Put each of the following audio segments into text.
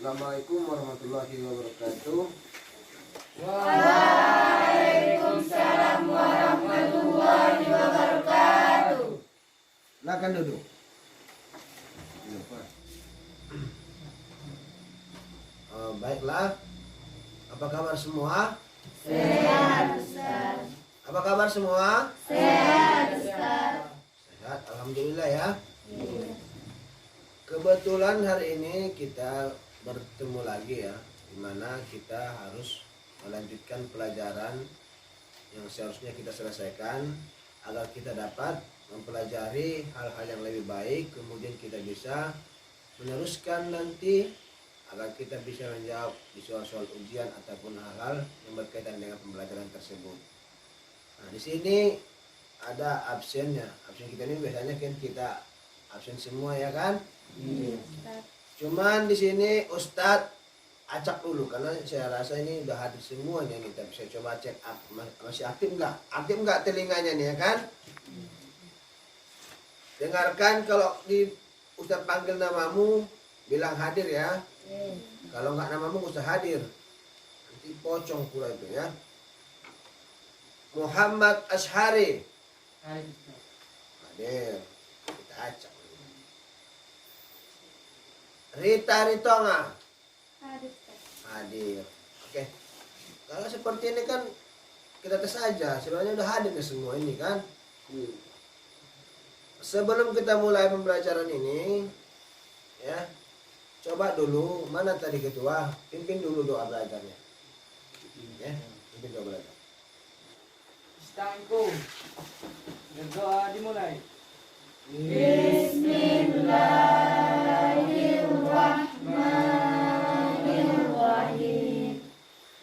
Assalamualaikum warahmatullahi wabarakatuh. Waalaikumsalam warahmatullahi wabarakatuh. Silakan duduk. Baiklah. Apa kabar semua? Sehat, Ustaz. Apa kabar semua? Sehat, Ustaz. Sehat, alhamdulillah ya. Kebetulan hari ini kita bertemu lagi ya, dimana kita harus melanjutkan pelajaran yang seharusnya kita selesaikan agar kita dapat mempelajari hal-hal yang lebih baik, kemudian kita bisa meneruskan nanti agar kita bisa menjawab di soal-soal ujian ataupun hal-hal yang berkaitan dengan pembelajaran tersebut. Nah, di sini ada absennya. Absen kita ini biasanya kan kita absen semua ya kan? Cuman di sini Ustadz acak dulu karena saya rasa ini udah hadir semuanya nih. Tapi saya coba cek masih aktif nggak? Aktif nggak telinganya nih ya kan? Dengarkan, kalau di Ustadz panggil namamu bilang hadir ya. Kalau nggak namamu nggak usah hadir. Nanti pocong pula itu ya. Muhammad Ashari. Hadir. Kita acak. Rita Ritonga. Hadir. Oke. Kalau seperti ini kan kita tes aja. Sebenarnya udah hadir semua ini kan. Sebelum kita mulai pembelajaran ini, ya, coba dulu, mana tadi ketua, pimpin dulu doa belajarnya. Ya, pimpin doa belajar. Istangku. Doa dimulai. Bismillahirrahmanirrahim.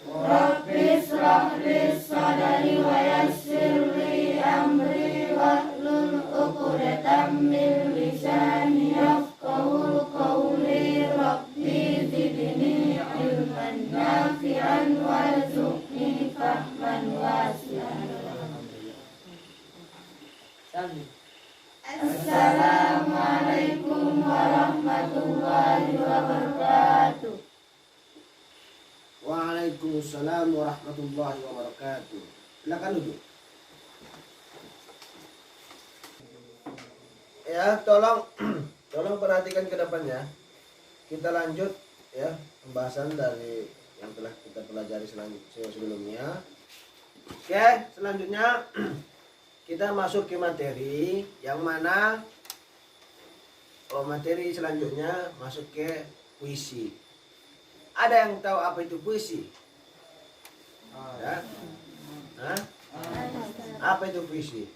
Rabbi shrah li sadri wa yassir li amri wahlul 'uqdatam min lisani yafqahu qawli. Rabbi zidni ilman nafi'an warzuqni fahman wasi'an. Salli. Assalamualaikum warahmatullahi wabarakatuh. Waalaikumsalam warahmatullahi wabarakatuh. Silakan duduk. Ya, tolong perhatikan ke depannya. Kita lanjut ya pembahasan dari yang telah kita pelajari sebelumnya. Oke, selanjutnya kita masuk ke materi yang mana materi selanjutnya masuk ke puisi. Ada yang tahu apa itu puisi? Ya? Hah? Apa itu puisi?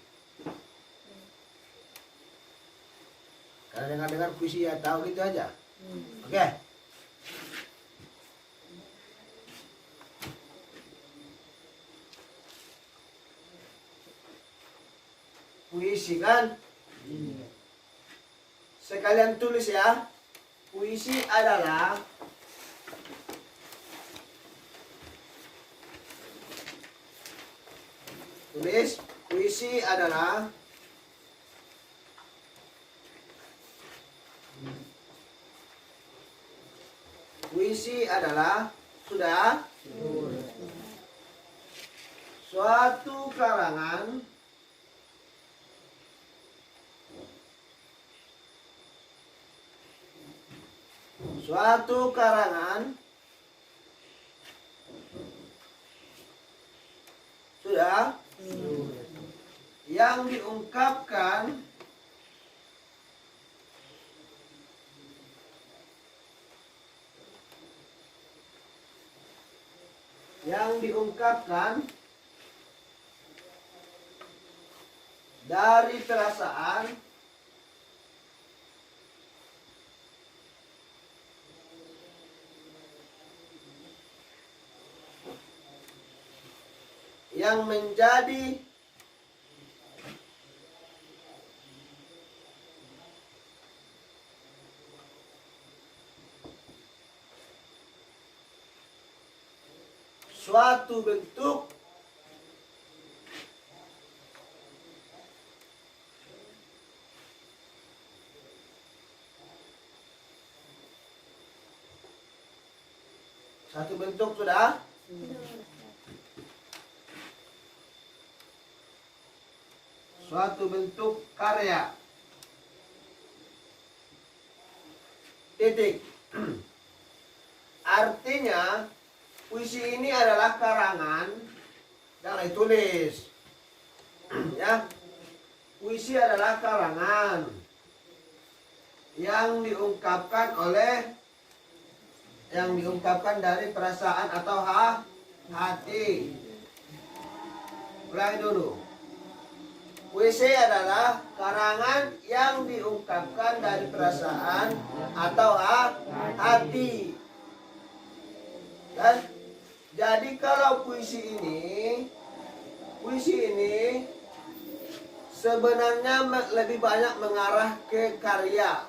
Karena dengar puisi ya tahu gitu aja. Oke. Puisi kan? Sekalian tulis ya. Puisi adalah tulis, puisi adalah sudah suatu karangan sudah yang diungkapkan dari perasaan yang menjadi suatu bentuk Satu bentuk sudah. Suatu bentuk karya. Titik. Artinya puisi ini adalah karangan yang ditulis. Ya. Puisi adalah karangan yang diungkapkan dari perasaan atau hati. Ulangi dulu. Puisi adalah karangan yang diungkapkan dari perasaan atau hati. Dan jadi kalau puisi ini sebenarnya lebih banyak mengarah ke karya.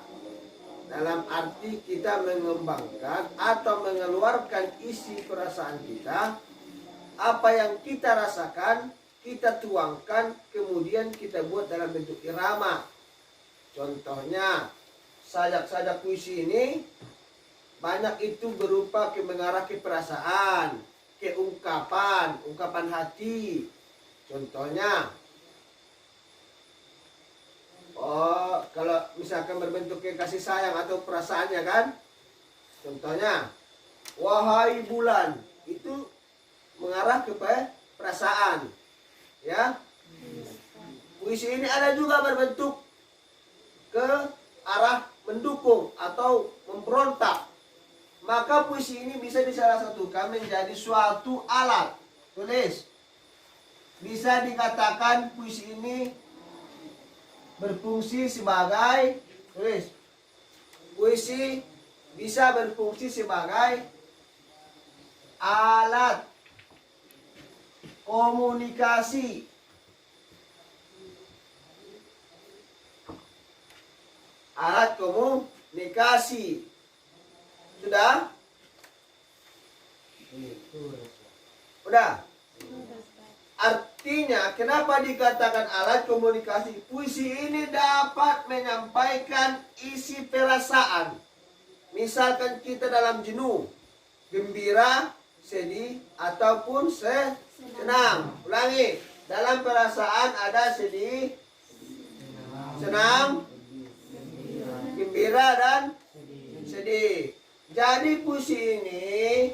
Dalam arti kita mengembangkan atau mengeluarkan isi perasaan kita, apa yang kita rasakan, kita tuangkan, kemudian kita buat dalam bentuk irama. Contohnya, sajak-sajak puisi ini banyak itu berupa mengarah ke perasaan, ke ungkapan hati. Contohnya, kalau misalkan berbentuk kasih sayang atau perasaannya kan. Contohnya, wahai bulan, itu mengarah ke perasaan. Ya. Puisi ini ada juga berbentuk ke arah mendukung atau memberontak. Maka puisi ini bisa disalah-satukan menjadi suatu alat tulis. Bisa dikatakan puisi ini berfungsi sebagai tulis. Puisi bisa berfungsi sebagai alat komunikasi. Alat komunikasi. Sudah? Udah? Artinya, kenapa dikatakan alat komunikasi? Puisi ini dapat menyampaikan isi perasaan. Misalkan kita dalam jenuh, gembira, sedih, ataupun senang. Ulangi, dalam perasaan ada sedih, senang, gembira, dan sedih. Jadi puisi ini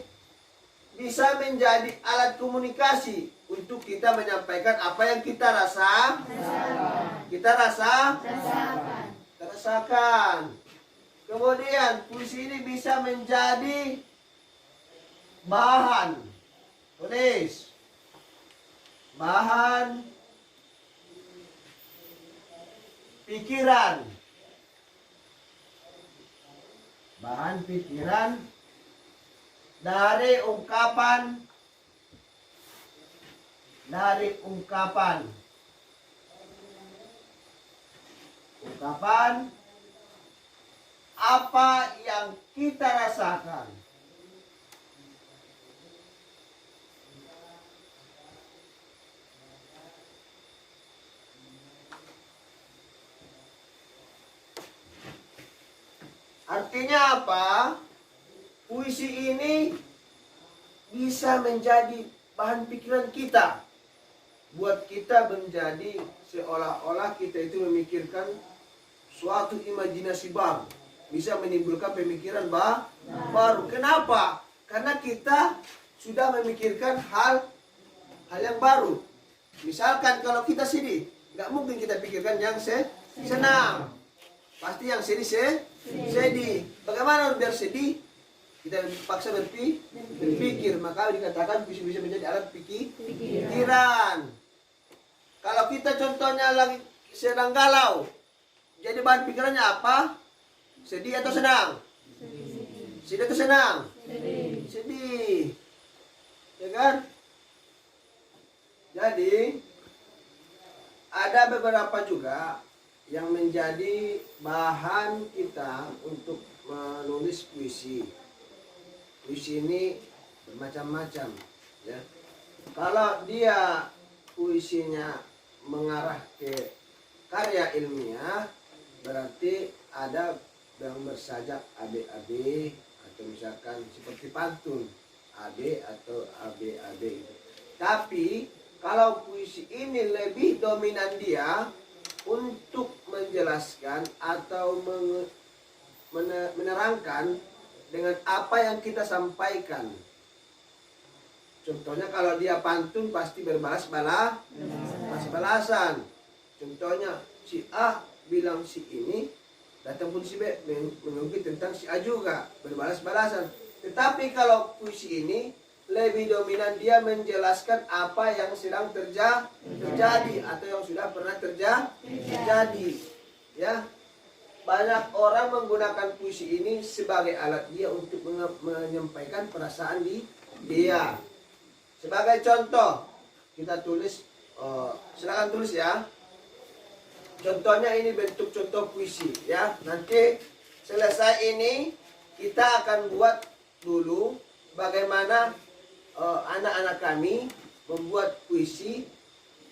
bisa menjadi alat komunikasi untuk kita menyampaikan apa yang kita rasakan. Kemudian puisi ini bisa menjadi bahan tulis, bahan pikiran, dari ungkapan apa yang kita rasakan. Artinya apa? Puisi ini bisa menjadi bahan pikiran kita. Buat kita menjadi seolah-olah kita itu memikirkan suatu imajinasi baru. Bisa menimbulkan pemikiran baru. Kenapa? Karena kita sudah memikirkan hal yang baru. Misalkan kalau kita sedih, nggak mungkin kita pikirkan yang senang. Pasti yang sedih. Bagaimana biar sedih? Kita paksa berpikir. Maka dikatakan bisa menjadi alat pikiran. Kalau kita contohnya lagi sedang galau, jadi bahan pikirannya apa? Sedih atau senang? Sedih atau senang? Sedih. Ya kan? Jadi ada beberapa juga yang menjadi bahan kita untuk menulis puisi. Puisi ini bermacam-macam, ya. Kalau dia puisinya mengarah ke karya ilmiah, berarti ada yang bersajak AB-AB atau misalkan seperti pantun. AB atau AB gitu. Tapi kalau puisi ini lebih dominan dia untuk menjelaskan atau menerangkan dengan apa yang kita sampaikan. Contohnya kalau dia pantun pasti balas-balasan. Contohnya si A bilang si ini, datang pun si B mengungkit tentang si A juga, berbalas-balasan. Tetapi kalau puisi ini lebih dominan dia menjelaskan apa yang sedang terjadi atau yang sudah pernah terjadi. Ya, banyak orang menggunakan puisi ini sebagai alat dia untuk menyampaikan perasaan dia. Sebagai contoh, kita tulis, silakan tulis ya. Contohnya ini bentuk contoh puisi ya. Nanti selesai ini kita akan buat dulu bagaimana anak-anak kami membuat puisi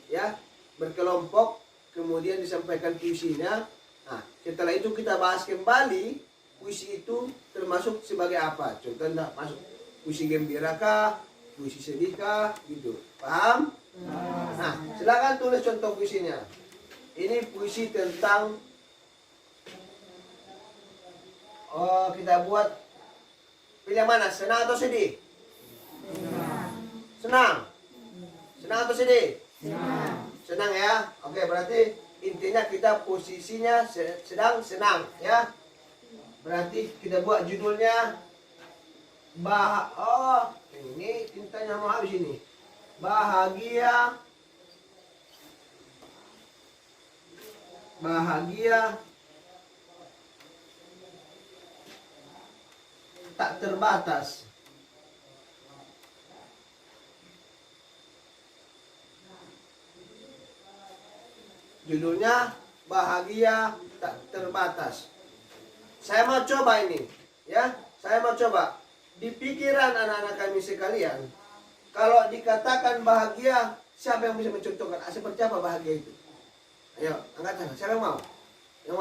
ya, berkelompok, kemudian disampaikan puisinya. Nah, setelah itu kita bahas kembali puisi itu termasuk sebagai apa. Contohnya masuk puisi gembira kah, puisi sedih kah, gitu. Paham? Nah, silakan tulis contoh puisinya. Ini puisi tentang kita buat, pilih mana, senang atau sedih? Senang. Senang atau sedih? Senang ya. Oke, berarti intinya kita posisinya sedang senang ya. Berarti kita buat judulnya ini tintanya mau habis ini. Bahagia tak terbatas. Judulnya bahagia tak terbatas. Saya mau coba ini, ya. Saya mau coba. Di pikiran anak-anak kami sekalian, kalau dikatakan bahagia, siapa yang bisa mencontohkan? Seperti apa bahagia itu? Ayo, angkat tangan. Siapa yang mau?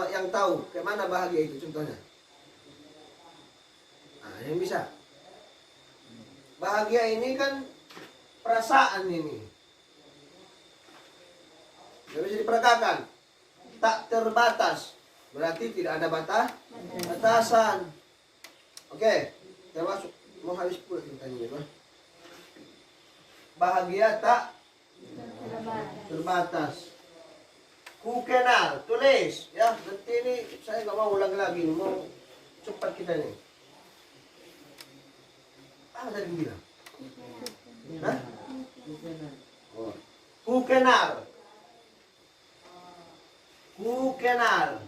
Yang tahu kayak mana bahagia itu contohnya? Nah, yang bisa. Bahagia ini kan perasaan ini. Tidak bisa diperagakan. Tak terbatas. Berarti tidak ada batasan. Oke, kita masuk. Mau habis pula ceritanya. Bahagia tak terbatas. Ku kenal, tulis. Ya, nanti ini saya nggak mau ulang lagi. Mau cepat kita nih. Apa tadi bilang? Hah? Oh. Ku kenal. Ku kenal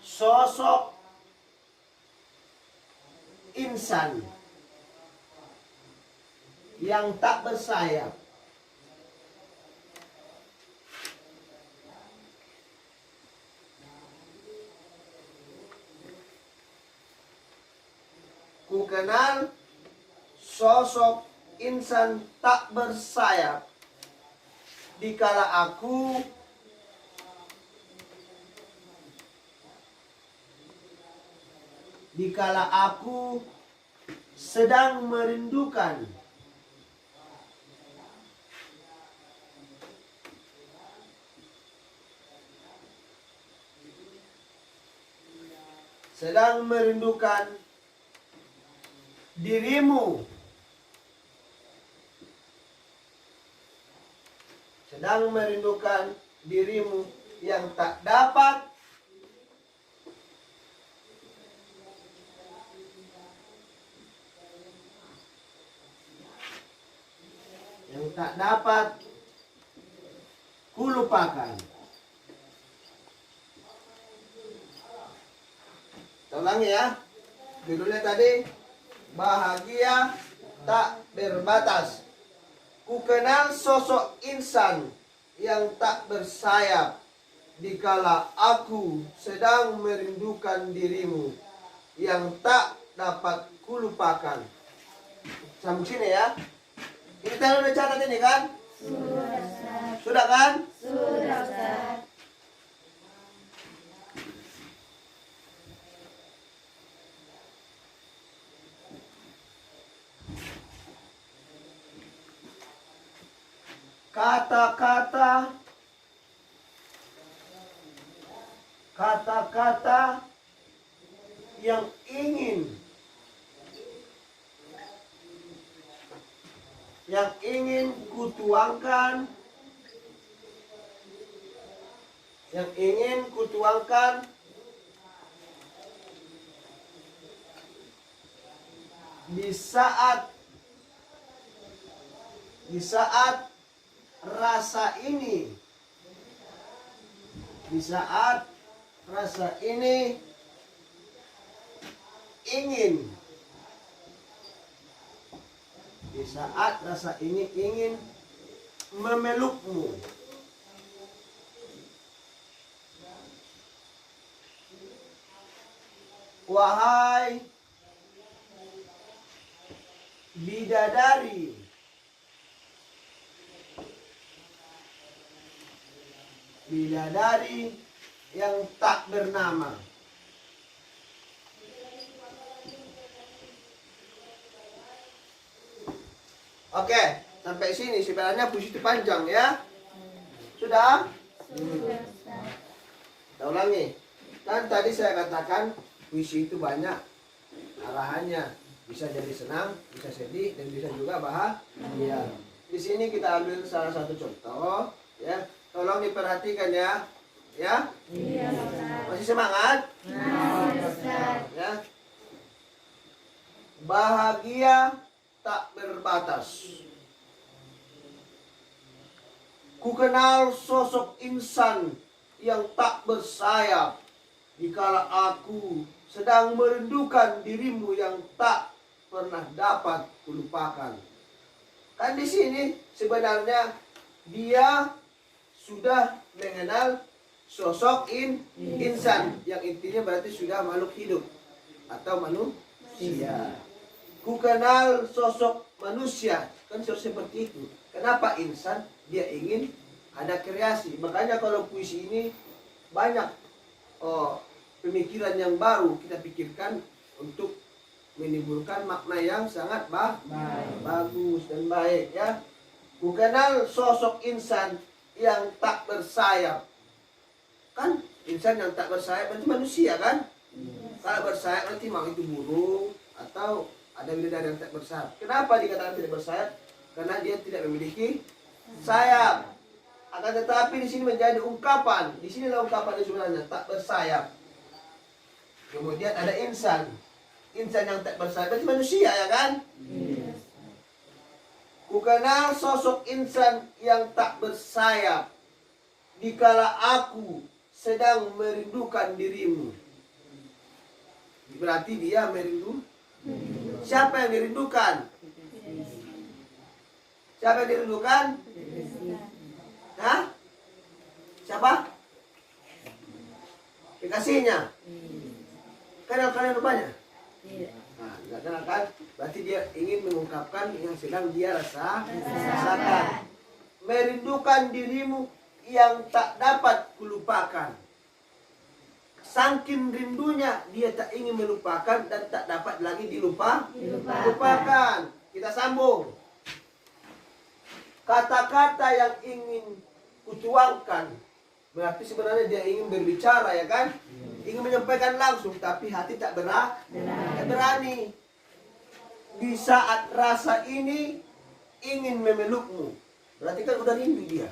sosok insan yang tak bersayap. Ku kenal sosok insan tak bersayap dikala aku sedang merindukan dirimu, yang tak dapat kulupakan. Ulangi ya. Judulnya tadi bahagia tak berbatas. Ku kenal sosok insan yang tak bersayap dikala aku sedang merindukan dirimu yang tak dapat kulupakan. Sampai sini ya. Kita udah catat ini kan? Sudah kan? Sudah, Ustaz. kata-kata yang ingin kutuangkan di saat rasa ini ingin memelukmu. Wahai bidadari yang tak bernama. Oke, sampai sini sebenarnya puisi itu panjang ya. Sudah? Kita ulangi. Kan tadi saya katakan puisi itu banyak arahannya. Bisa jadi senang, bisa sedih, dan bisa juga bahagia. Di sini kita ambil salah satu contoh ya. Tolong diperhatikan ya. Ya? Iya, Ustaz. Masih semangat? Masih, Ustaz. Ya. Bahagia tak berbatas. Ku kenal sosok insan yang tak bersayap dikala aku sedang merindukan dirimu yang tak pernah dapat kulupakan. Kan di sini sebenarnya dia sudah mengenal sosok insan yang intinya berarti sudah makhluk hidup atau manusia. Ku kenal sosok manusia, kan seperti itu. Kenapa insan? Dia ingin ada kreasi. Makanya kalau puisi ini banyak pemikiran yang baru kita pikirkan untuk menimbulkan makna yang sangat bagus dan baik ya. Ku kenal sosok insan yang tak bersayap. Kan insan yang tak bersayap berarti manusia kan? Kalau bersayap nanti mau itu burung atau ada bidadari yang tak bersayap. Kenapa dikatakan tidak bersayap? Karena dia tidak memiliki sayap. Akan tetapi di sini menjadi ungkapan. Di sinilah ungkapan sebenarnya tak bersayap. Kemudian ada insan. Insan yang tak bersayap berarti manusia ya kan? Ku kenal sosok insan yang tak bersayap dikala aku sedang merindukan dirimu. Berarti dia merindu. Siapa yang dirindukan? Siapa yang dirindukan? Hah? Siapa? Kekasihnya. Kenal kalian rupanya? Nah, nggak kenal kan? Berarti dia ingin mengungkapkan yang sedang dia rasakan. Merindukan dirimu yang tak dapat kulupakan. Saking rindunya dia tak ingin melupakan dan tak dapat lagi dilupakan. Kita sambung. Kata-kata yang ingin kutuangkan berarti sebenarnya dia ingin berbicara ya kan? Ingin menyampaikan langsung tapi hati tak berani. Di saat rasa ini ingin memelukmu. Berarti kan udah rindu dia.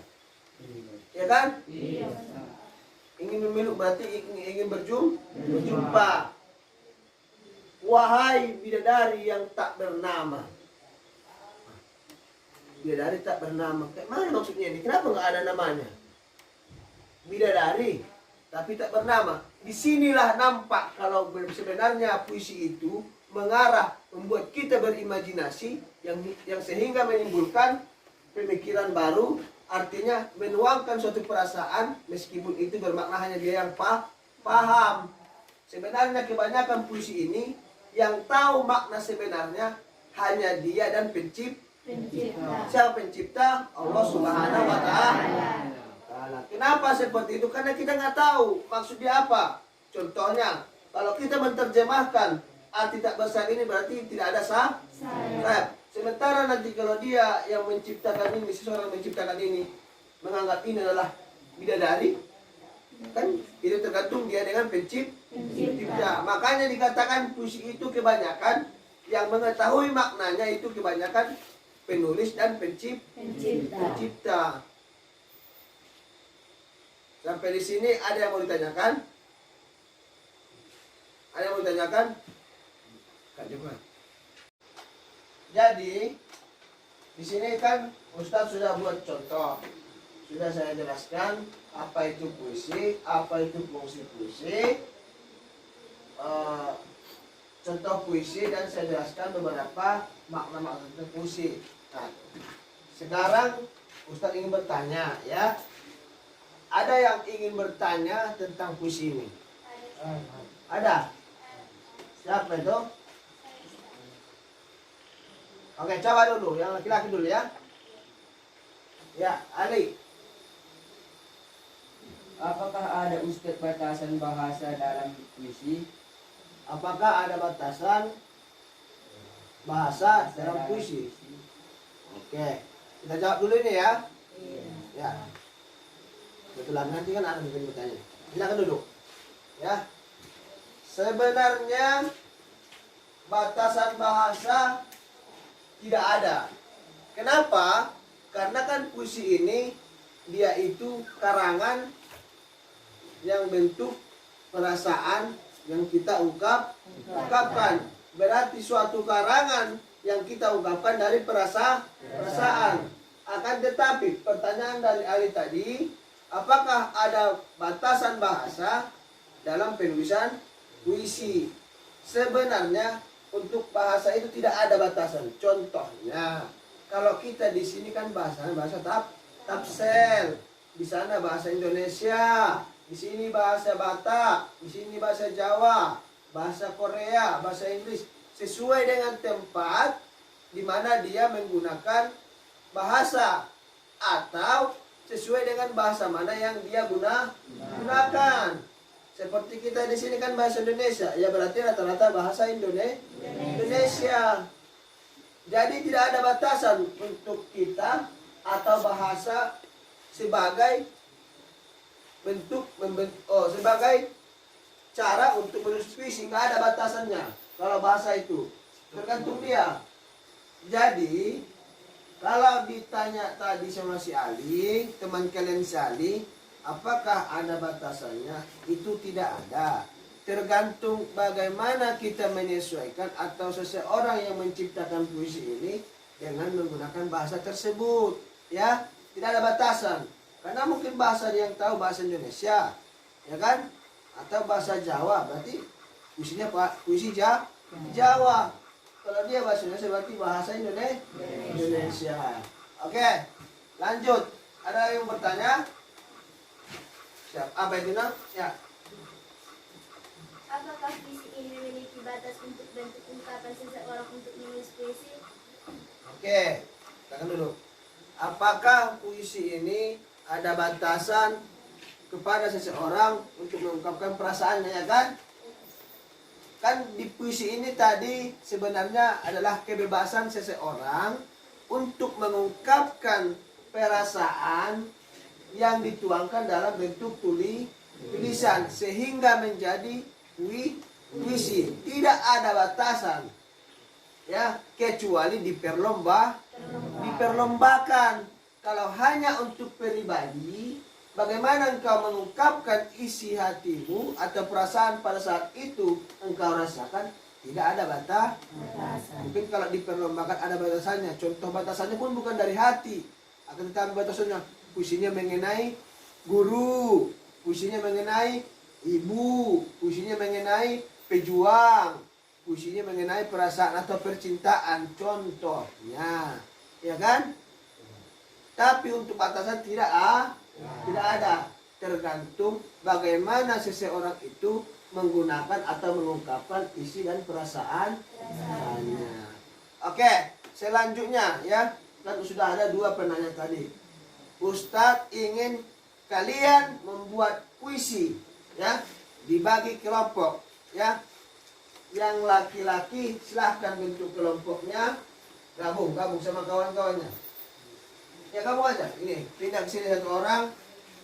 Ya kan? Iya. Ingin memeluk berarti ingin berjumpa. Wahai bidadari yang tak bernama. Bidadari tak bernama. Kayak mana maksudnya ini? Kenapa nggak ada namanya? Bidadari tapi tak bernama. Disinilah nampak kalau sebenarnya puisi itu mengarah membuat kita berimajinasi yang sehingga menimbulkan pemikiran baru. Artinya menuangkan suatu perasaan meskipun itu bermakna hanya dia yang paham. Sebenarnya kebanyakan puisi ini yang tahu makna sebenarnya hanya dia dan pencipta. Siapa pencipta? Allah Subhanahu wa Ta'ala. Kenapa seperti itu? Karena kita nggak tahu maksud dia apa. Contohnya, kalau kita menerjemahkan arti tak bersayap ini berarti tidak ada sayap. Sementara nanti kalau dia yang menciptakan ini, seseorang menciptakan ini, menganggap ini adalah bidadari, kan itu tergantung dia dengan pencipta. Makanya dikatakan puisi itu kebanyakan yang mengetahui maknanya itu kebanyakan penulis dan pencipta. Sampai di sini ada yang mau ditanyakan? Ada yang mau ditanyakan? Kak Jepang. Jadi di sini kan Ustadz sudah buat contoh, sudah saya jelaskan apa itu puisi, apa itu fungsi puisi, contoh puisi, dan saya jelaskan beberapa makna-makna tentang puisi. Nah, sekarang Ustadz ingin bertanya, ya, ada yang ingin bertanya tentang puisi ini? Ada? Siapa itu? Oke, coba dulu, yang laki-laki dulu ya. Ya, Ali. Apakah ada Ustadz batasan bahasa dalam puisi? Apakah ada batasan bahasa dalam puisi? Oke, kita jawab dulu ini ya. Ya. Betulan nanti kan ada yang bertanya. Silakan duduk. Ya. Sebenarnya batasan bahasa tidak ada. Kenapa? Karena kan puisi ini dia itu karangan yang bentuk perasaan yang kita ungkapkan. Berarti suatu karangan yang kita ungkapkan dari perasaan. Akan tetapi pertanyaan dari Ali tadi, apakah ada batasan bahasa dalam penulisan puisi? Sebenarnya untuk bahasa itu tidak ada batasan. Contohnya, kalau kita di sini kan bahasa Tapsel, di sana bahasa Indonesia, di sini bahasa Batak, di sini bahasa Jawa, bahasa Korea, bahasa Inggris, sesuai dengan tempat di mana dia menggunakan bahasa, atau sesuai dengan bahasa mana yang dia gunakan. Seperti kita di sini kan bahasa Indonesia, ya berarti rata-rata bahasa Indonesia. Jadi tidak ada batasan untuk kita atau bahasa sebagai sebagai cara untuk menulis puisi, nggak ada batasannya. Kalau bahasa itu tergantung dia. Jadi kalau ditanya tadi sama si Ali, teman kalian si Ali, apakah ada batasannya? Itu tidak ada. Tergantung bagaimana kita menyesuaikan atau seseorang yang menciptakan puisi ini dengan menggunakan bahasa tersebut. Ya, tidak ada batasan. Karena mungkin bahasa yang tahu bahasa Indonesia, ya kan? Atau bahasa Jawa, berarti puisinya puisi Jawa. Kalau dia bahasa Indonesia berarti bahasa Indonesia. Oke, lanjut. Ada yang bertanya? Siap. Apa itu nak? Ya. Apakah puisi ini memiliki batas untuk bentuk ungkapan seseorang untuk menulis puisi? Oke, tangan dulu. Apakah puisi ini ada batasan kepada seseorang untuk mengungkapkan perasaannya, ya kan? Kan di puisi ini tadi sebenarnya adalah kebebasan seseorang untuk mengungkapkan perasaan yang dituangkan dalam bentuk tulisan sehingga menjadi puisi. Tidak ada batasan, ya, kecuali diperlombakan. Kalau hanya untuk pribadi, bagaimana engkau mengungkapkan isi hatimu atau perasaan pada saat itu engkau rasakan, tidak ada batasan. Mungkin kalau diperlombakan ada batasannya. Contoh batasannya pun bukan dari hati, akan tetapi batasannya puisinya mengenai guru, puisinya mengenai ibu, puisinya mengenai pejuang, puisinya mengenai perasaan atau percintaan, contohnya, ya kan? Tapi untuk batasan tidak ada. Tergantung bagaimana seseorang itu menggunakan atau mengungkapkan isi dan perasaannya. Oke, selanjutnya ya, kan sudah ada dua penanya tadi. Ustadz ingin kalian membuat puisi, ya, dibagi kelompok, ya. Yang laki-laki silahkan bentuk kelompoknya, Gabung sama kawan-kawannya. Ya kamu aja, ini pindah ke sini satu orang.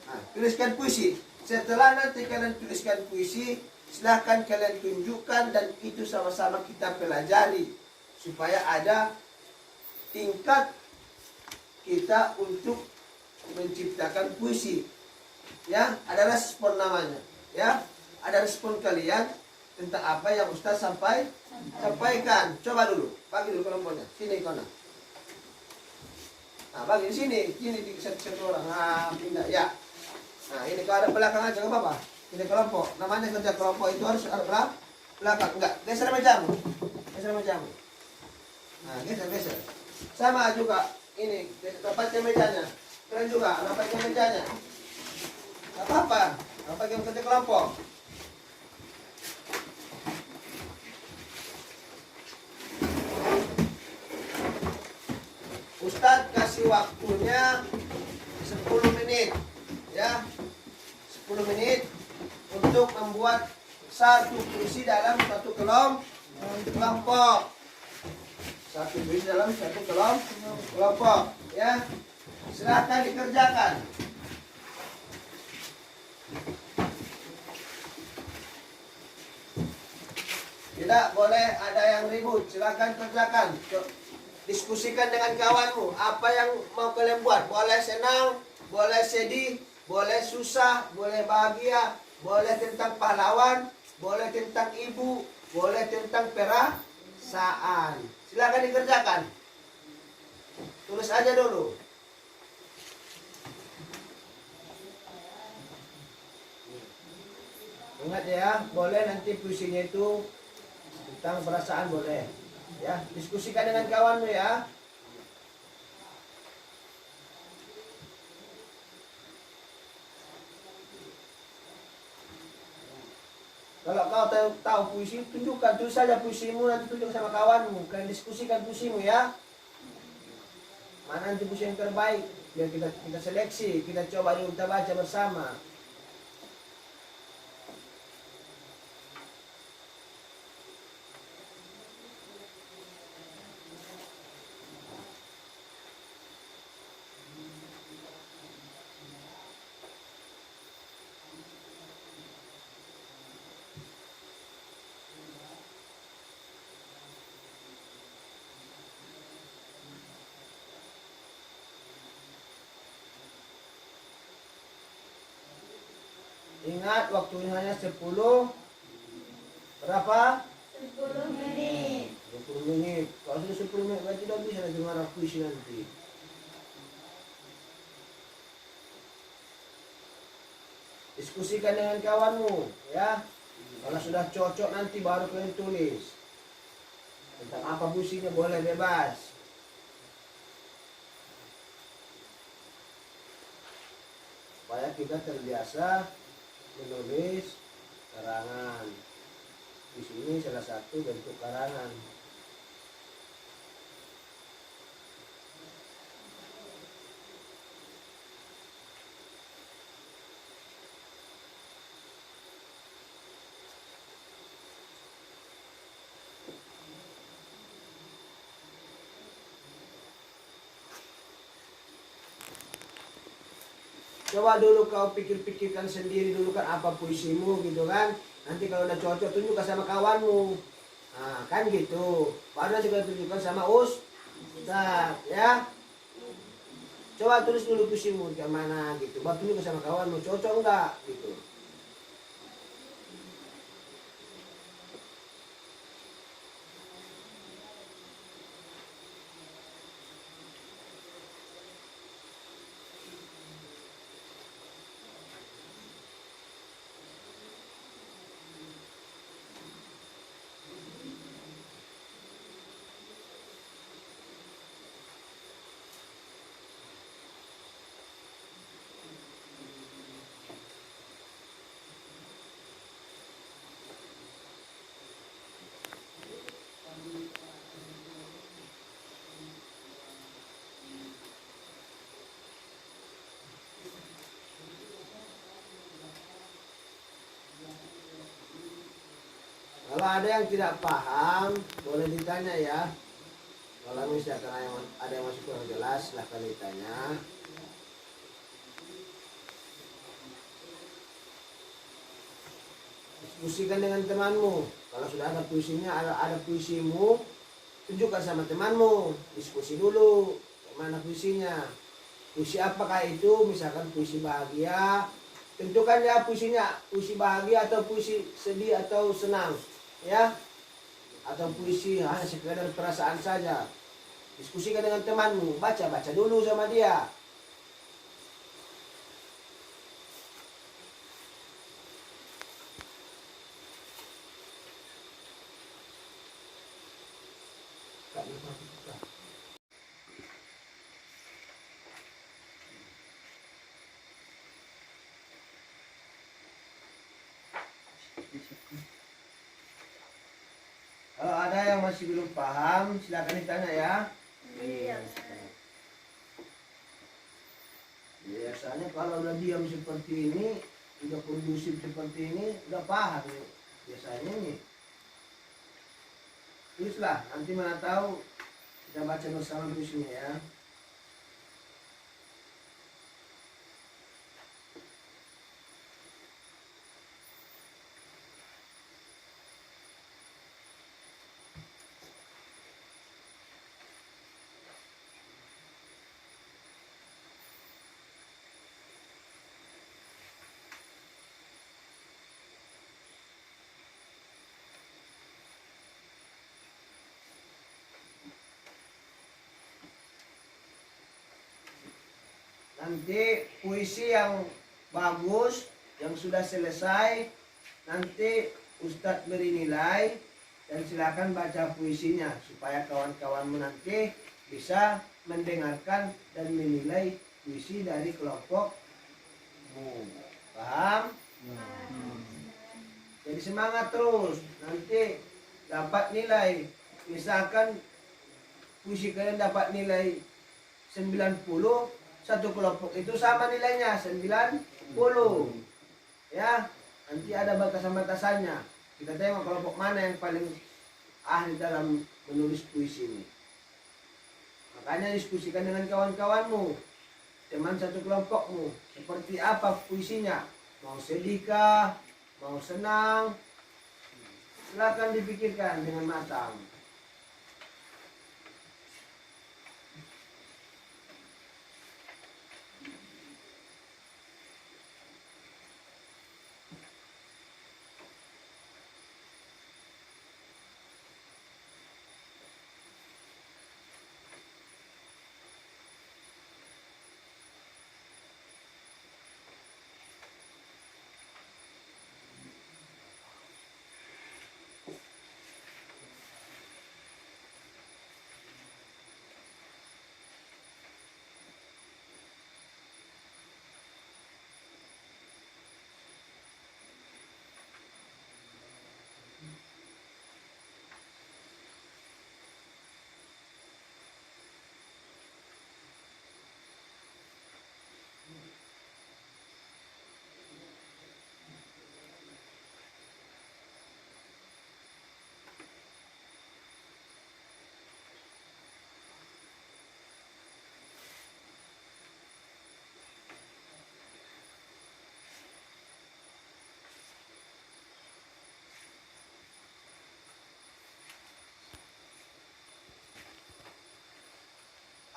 Nah, tuliskan puisi. Setelah nanti kalian tuliskan puisi, silahkan kalian tunjukkan dan itu sama-sama kita pelajari supaya ada tingkat kita untuk menciptakan puisi. Ya, ada respon namanya. Ya, ada respon kalian tentang apa yang Ustaz sampaikan. Coba dulu, bagi dulu kelompoknya. Sini kona. Nah, bagi di sini di satu orang. Nah, pindah ya. Nah, ini ke arah belakang aja, nggak apa-apa. Ini kelompok. Namanya kerja kelompok itu harus arah belakang. Enggak, geser mejamu. Geser mejamu. Nah, geser. Sama juga ini, rapatnya mejanya. Kalian juga, rapatnya mejanya. Nggak apa-apa. Apa yang kerja kelompok? Ustadz kasih waktunya 10 menit ya, 10 menit untuk membuat satu puisi dalam satu kelompok. Satu puisi dalam satu kelompok ya. Silakan dikerjakan. Tidak boleh ada yang ribut, silakan kerjakan. Diskusikan dengan kawanmu, apa yang mau kalian buat. Boleh senang, boleh sedih, boleh susah, boleh bahagia, boleh tentang pahlawan, boleh tentang ibu, boleh tentang perasaan. Silakan dikerjakan. Tulis aja dulu. Ingat ya, boleh nanti puisinya itu tentang perasaan boleh. Ya, diskusikan dengan kawanmu ya. Kalau kau tahu puisi, tunjukkan, tulis saja puisimu, nanti tunjuk sama kawanmu. Kalian diskusikan puisimu ya. Mana nanti puisi yang terbaik, biar kita seleksi, kita coba dulu, kita baca bersama. Ingat waktunya hanya 10 berapa? 10 menit. 20 menit. Kalau sudah 10 menit berarti tidak bisa lagi marah puisi nanti. Diskusikan dengan kawanmu ya. Kalau sudah cocok nanti baru kalian tulis. Tentang apa puisinya boleh bebas. Supaya kita terbiasa menulis karangan. Di sini salah satu bentuk karangan. Coba dulu kau pikir-pikirkan sendiri dulu kan apa puisimu gitu kan. Nanti kalau udah cocok tunjukkan sama kawanmu. Nah kan gitu. Baru nanti kau tunjukkan sama Ustaz ya. Coba tulis dulu puisimu ke mana gitu. Baru tunjukkan sama kawanmu cocok enggak gitu. Kalau ada yang tidak paham, boleh ditanya ya. Kalau misalkan ada yang masih kurang jelas, silahkan ditanya. Diskusikan dengan temanmu. Kalau sudah ada puisinya, ada puisimu, tunjukkan sama temanmu. Diskusi dulu, mana puisinya. Puisi apakah itu? Misalkan puisi bahagia, tentukan ya puisinya, puisi bahagia atau puisi sedih atau senang, ya, atau puisi hanya sekedar perasaan saja. Diskusikan dengan temanmu, baca dulu sama dia. Kalau ada yang masih belum paham, silakan ditanya ya. Iya, Ustaz. Biasanya kalau udah diam seperti ini, udah kondusif seperti ini, udah paham ya. Biasanya nih. Tulislah, nanti mana tahu kita baca bersama puisinya ya. Nanti puisi yang bagus, yang sudah selesai, nanti Ustadz beri nilai dan silakan baca puisinya supaya kawan-kawanmu nanti bisa mendengarkan dan menilai puisi dari kelompokmu. Paham? Jadi semangat terus, nanti dapat nilai. Misalkan puisi kalian dapat nilai 90, satu kelompok itu sama nilainya 90, ya. Nanti ada batasan-batasannya. Kita tengok kelompok mana yang paling ahli dalam menulis puisi ini. Makanya diskusikan dengan kawan-kawanmu, teman satu kelompokmu, seperti apa puisinya. Mau sedih kah, mau senang, silakan dipikirkan dengan matang.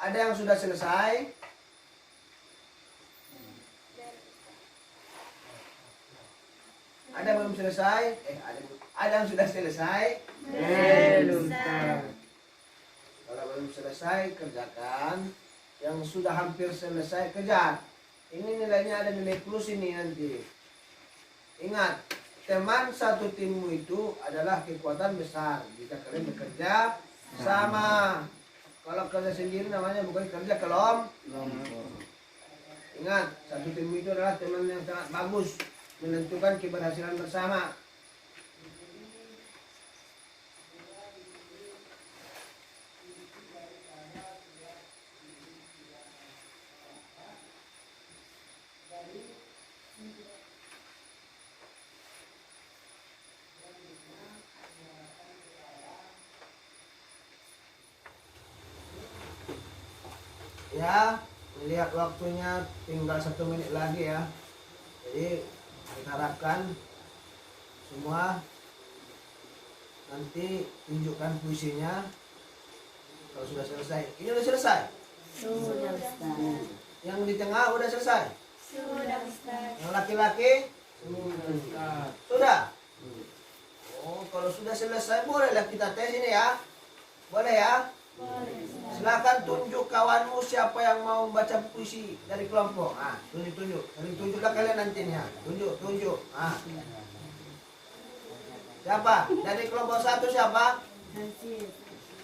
Ada yang sudah selesai? Ada yang belum selesai? Ada yang sudah selesai? Belum, Kalau belum selesai, kerjakan. Yang sudah hampir selesai, kejar. Ini nilainya ada nilai plus ini nanti. Ingat, teman satu timmu itu adalah kekuatan besar jika kalian bekerja sama. Kalau kerja sendiri namanya bukan kerja kelompok. Ingat, satu tim itu adalah teman yang sangat bagus, menentukan keberhasilan bersama. Ya, melihat waktunya tinggal 1 menit lagi ya. Jadi kita harapkan semua nanti tunjukkan puisinya kalau sudah selesai. Ini udah selesai. Sudah Ustaz. Yang di tengah udah selesai. Sudah Ustaz. Yang laki-laki Ustaz. sudah. Oh, kalau sudah selesai bolehlah kita tes ini ya. Boleh ya? Boleh Ustaz. Silakan tunjuk kawanmu siapa yang mau baca puisi dari kelompok. Ah, tunjuk. Tunjuklah kalian nantinya. Tunjuk. Ah. Siapa? Dari kelompok 1 siapa?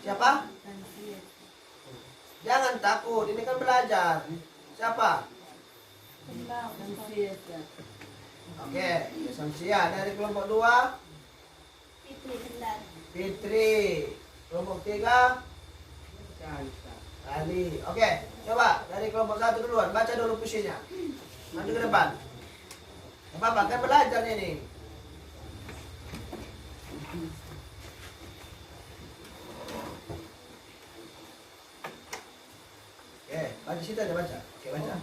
Siapa? Jangan takut, ini kan belajar. Siapa? Oke, Samsia. Dari kelompok 2, Fitri Gelar. Fitri. Kelompok 3, Ali. Oke, coba dari kelompok 1 duluan, baca dulu puisinya. Maju ke depan. Gak apa-apa, kan belajar ini. Oke, baca situ aja baca. Oke, baca.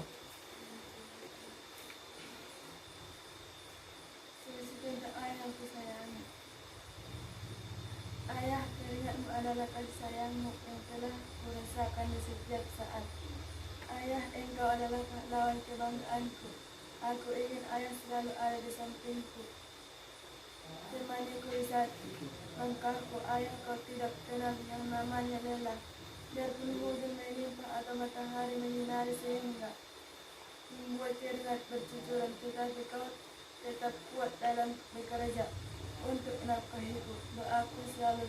Sesuatu ayah yang kusayangi. Ayah, keringatmu adalah kasih sayangmu yang telah kurasakan di setiap saat. Ayah, engkau adalah pahlawan kebanggaanku. Aku ingin ayah selalu ada di sampingku. Temaniku di saat langkahku, ayah, kau tidak kenal yang namanya lelah. Biarpun hujan melimpah atau matahari menyinari sehingga membuat keringat bercucuran, tetapi kau tetap kuat dalam bekerja untuk menafkahiku. Doaku selalu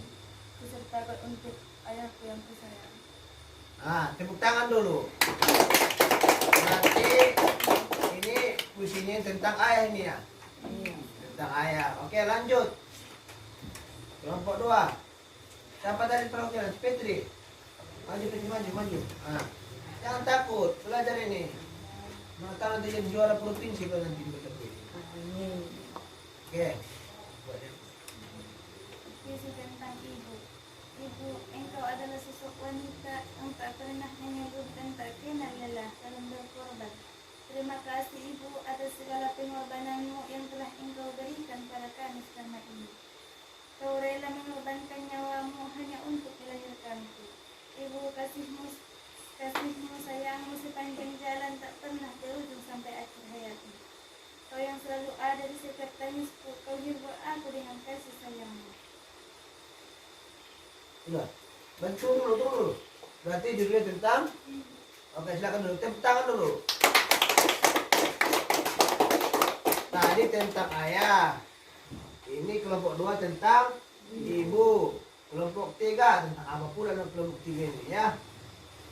kusertakan untuk ayahku yang kusayang. Nah, tepuk tangan dulu. Nanti ini puisinya tentang ayah ini ya. Tentang ayah. Oke, lanjut. Kelompok 2. Siapa tadi perwakilan? Fitri. Maju. Ah. Jangan takut, belajar ini. Maka nanti jadi juara provinsi kalau nanti baca puisi. Oke. Puisi tentang ibu. Ibu, engkau adalah sosok wanita yang tak pernah menyebutkan tak kenal lelah dalam berkorban. Terima kasih ibu atas segala pengorbananmu yang telah engkau berikan pada kami selama ini. Kau rela mengorbankan nyawamu hanya untuk melahirkanku. Ibu, kasihmu, sayangmu sepanjang jalan tak pernah berujung sampai akhir hayatmu. Kau yang selalu ada di setiap tangisku, kau hibur aku dengan kasih sayangmu. Sudah. Tunggu dulu. Berarti judulnya tentang. Oke, silakan dulu. Tepuk tangan dulu. Tadi tentang ayah. Ini kelompok 2 tentang ibu. Kelompok 3 tentang apa pula dalam kelompok 3 ini ya.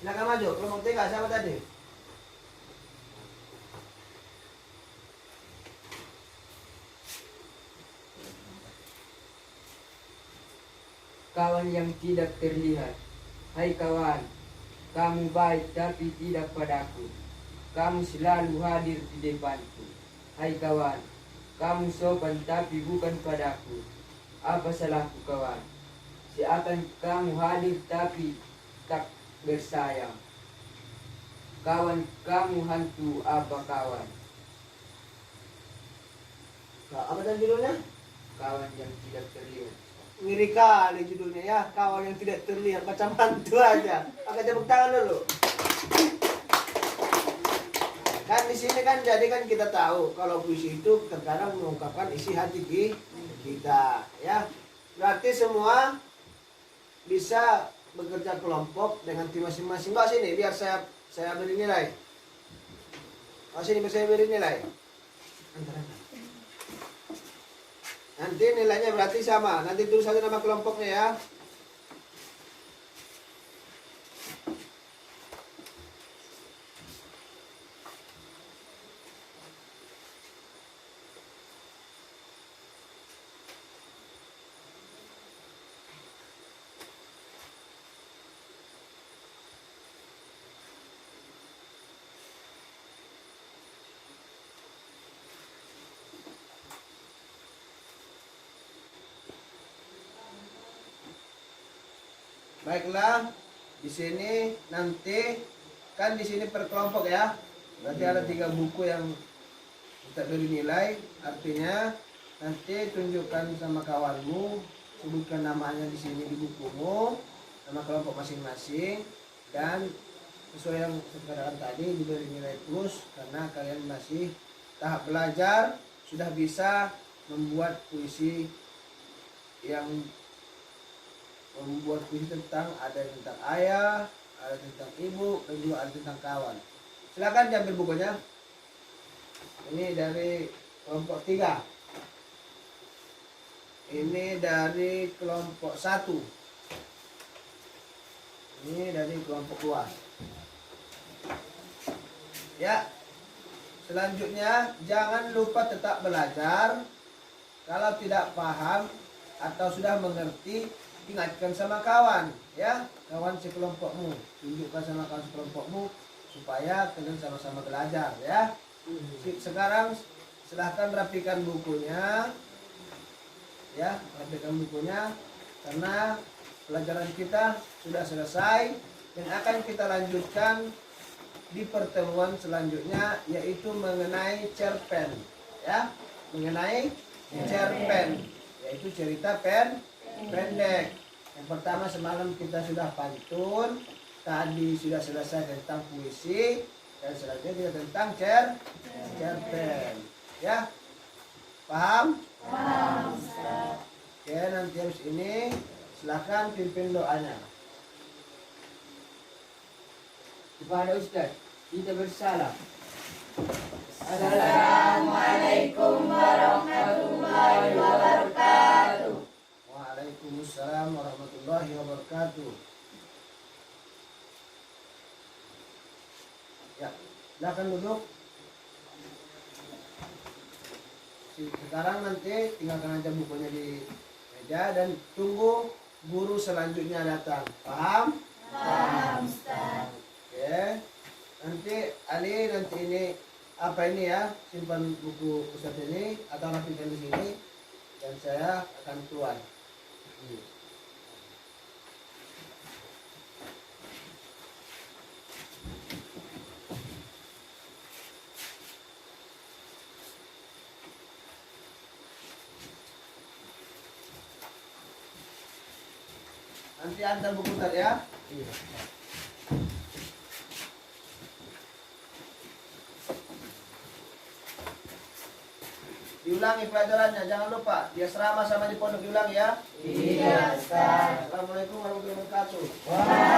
Silakan maju. Kelompok 3 siapa tadi? Kawan yang tidak terlihat. Hai kawan, kamu baik tapi tidak padaku. Kamu selalu hadir di depanku. Hai kawan, kamu sopan tapi bukan padaku. Apa salahku kawan? Seakan kamu hadir tapi tak bersayang. Kawan, kamu hantu apa kawan? Nah, apa tadi judulnya? Kawan yang tidak terlihat. Ngiri kali judulnya ya. Kawan yang tidak terlihat macam hantu aja. Oke, tepuk tangan dulu. Kan di sini kan jadi kan kita tahu kalau puisi itu terkadang mengungkapkan isi hati kita ya. Berarti semua bisa bekerja kelompok dengan tim masing-masing. Mbak sini biar saya beri nilai. Sini biar saya beri nilai. Nanti nilainya berarti sama. Nanti tulis saja nama kelompoknya ya. Baiklah, di sini nanti kan di sini per kelompok ya. Berarti ada 3 buku yang kita beri nilai. Artinya nanti tunjukkan sama kawanmu, sebutkan namanya di sini di bukumu, nama kelompok masing-masing, dan sesuai yang saya katakan tadi diberi nilai plus karena kalian masih tahap belajar, sudah bisa membuat puisi yang membuat puisi tentang ada yang tentang ayah, ada tentang ibu, dan juga ada tentang kawan. Silakan diambil bukunya. Ini dari kelompok 3. Ini dari kelompok 1. Ini dari kelompok 2. Ya. Selanjutnya jangan lupa tetap belajar. Kalau tidak paham atau sudah mengerti, ingatkan sama kawan, ya, kawan sekelompokmu. Tunjukkan sama kawan sekelompokmu supaya kalian sama-sama belajar, ya. Sekarang silahkan rapikan bukunya, ya, rapikan bukunya karena pelajaran kita sudah selesai dan akan kita lanjutkan di pertemuan selanjutnya, yaitu mengenai cerpen, ya, mengenai cerpen, yaitu cerita pendek. Yang pertama semalam kita sudah pantun, tadi sudah selesai tentang puisi, dan selanjutnya kita tentang cerpen, ya, paham? Paham, Ustaz. Oke, nanti habis ini silakan pimpin doanya. Kepada Ustaz, kita bersalam. Assalamualaikum warahmatullahi wabarakatuh. Waalaikumsalam warahmatullahi wabarakatuh. Ya, silakan duduk. Sekarang nanti tinggalkan aja bukunya di meja dan tunggu guru selanjutnya datang. Paham? Paham, Ustaz. Oke. Nanti Ali nanti ini apa ini ya, simpan buku Ustaz ini atau rapikan di sini dan saya akan keluar. Nanti antar buku tadi ya. Iya. Diulangi pelajarannya, jangan lupa di asrama sama di pondok diulangi ya. Iya, Ustaz. Assalamualaikum warahmatullahi wabarakatuh. Waalaikumsalam.